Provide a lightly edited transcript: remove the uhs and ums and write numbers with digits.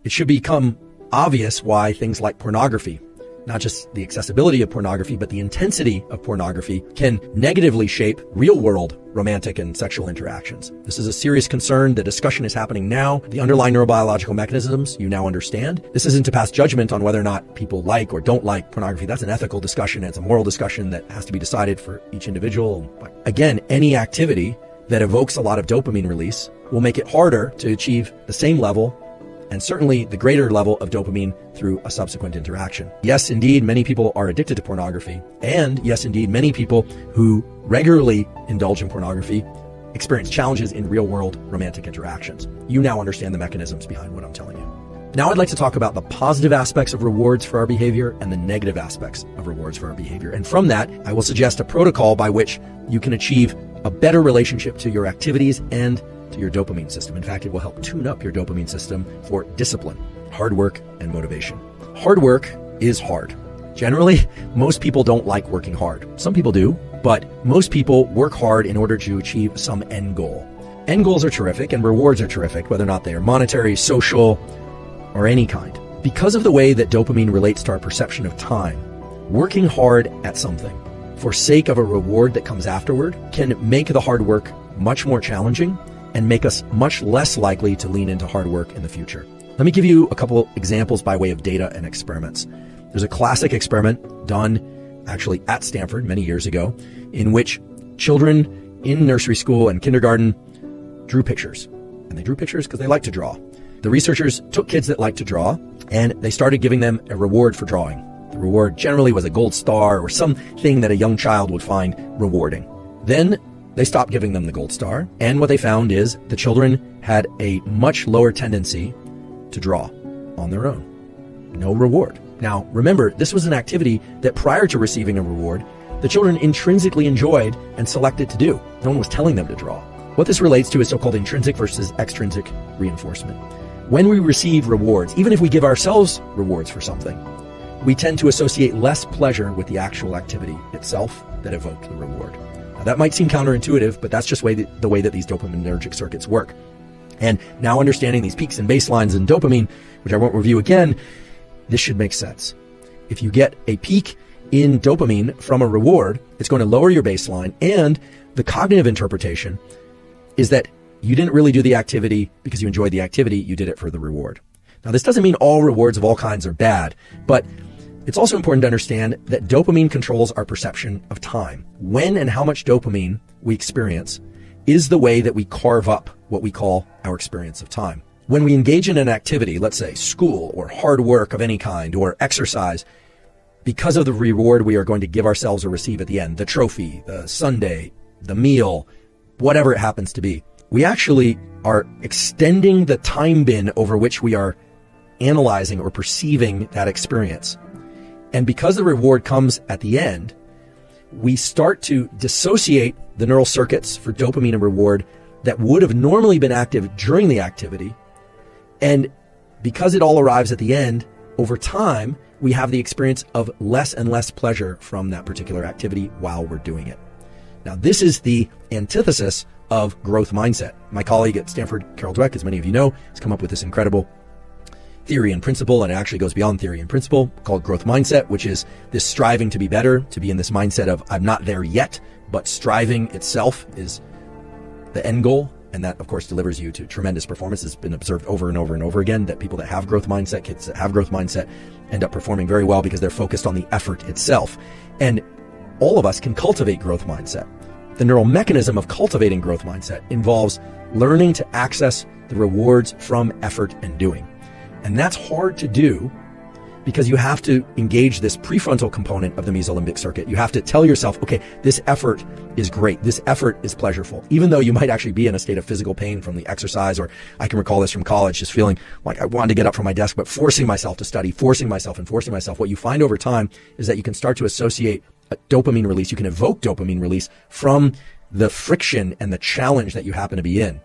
it should become obvious why things like pornography, not just the accessibility of pornography, but the intensity of pornography can negatively shape real-world romantic and sexual interactions. This is a serious concern. The discussion is happening now. The underlying neurobiological mechanisms you now understand. This isn't to pass judgment on whether or not people like or don't like pornography. That's an ethical discussion. It's a moral discussion that has to be decided for each individual. But again, any activity that evokes a lot of dopamine release will make it harder to achieve the same level and certainly the greater level of dopamine through a subsequent interaction. Yes, indeed, many people are addicted to pornography. And yes, indeed, many people who regularly indulge in pornography experience challenges in real-world romantic interactions. You now understand the mechanisms behind what I'm telling you. Now I'd like to talk about the positive aspects of rewards for our behavior and the negative aspects of rewards for our behavior. And from that, I will suggest a protocol by which you can achieve a better relationship to your activities and to your dopamine system. In fact, it will help tune up your dopamine system for discipline, hard work, and motivation. Hard work is hard. Generally, most people don't like working hard. Some people do, but most people work hard in order to achieve some end goal. End goals are terrific and rewards are terrific, whether or not they are monetary, social, or any kind. Because of the way that dopamine relates to our perception of time, working hard at something for sake of a reward that comes afterward can make the hard work much more challenging and make us much less likely to lean into hard work in the future. Let me give you a couple examples by way of data and experiments. There's a classic experiment done actually at Stanford many years ago in which children in nursery school and kindergarten drew pictures. And they drew pictures because they like to draw. The researchers took kids that like to draw and they started giving them a reward for drawing. The reward generally was a gold star or something that a young child would find rewarding. Then they stopped giving them the gold star, and what they found is the children had a much lower tendency to draw on their own. No reward. Now, remember, this was an activity that prior to receiving a reward, the children intrinsically enjoyed and selected to do. No one was telling them to draw. What this relates to is so-called intrinsic versus extrinsic reinforcement. When we receive rewards, even if we give ourselves rewards for something, we tend to associate less pleasure with the actual activity itself that evoked the reward. Now, that might seem counterintuitive, but that's just the way that these dopaminergic circuits work. And now understanding these peaks and baselines in dopamine, which I won't review again, this should make sense. If you get a peak in dopamine from a reward, it's going to lower your baseline, and the cognitive interpretation is that you didn't really do the activity because you enjoyed the activity, you did it for the reward. Now, this doesn't mean all rewards of all kinds are bad, but it's also important to understand that dopamine controls our perception of time. When and how much dopamine we experience is the way that we carve up what we call our experience of time. When we engage in an activity, let's say school or hard work of any kind or exercise, because of the reward we are going to give ourselves or receive at the end, the trophy, the sundae, the meal, whatever it happens to be, we actually are extending the time bin over which we are analyzing or perceiving that experience. And because the reward comes at the end, we start to dissociate the neural circuits for dopamine and reward that would have normally been active during the activity. And because it all arrives at the end, over time, we have the experience of less and less pleasure from that particular activity while we're doing it. Now, this is the antithesis of growth mindset. My colleague at Stanford, Carol Dweck, as many of you know, has come up with this incredible theory and principle, and it actually goes beyond theory and principle, called growth mindset, which is this striving to be better, to be in this mindset of I'm not there yet, but striving itself is the end goal. And that, of course, delivers you to tremendous performance. It's been observed over and over and over again that people that have growth mindset, kids that have growth mindset, end up performing very well because they're focused on the effort itself. And all of us can cultivate growth mindset. The neural mechanism of cultivating growth mindset involves learning to access the rewards from effort and doing. And that's hard to do because you have to engage this prefrontal component of the mesolimbic circuit. You have to tell yourself, okay, this effort is great. This effort is pleasureful, even though you might actually be in a state of physical pain from the exercise. Or I can recall this from college, just feeling like I wanted to get up from my desk, but forcing myself to study, forcing myself. What you find over time is that you can start to associate a dopamine release. You can evoke dopamine release from the friction and the challenge that you happen to be in.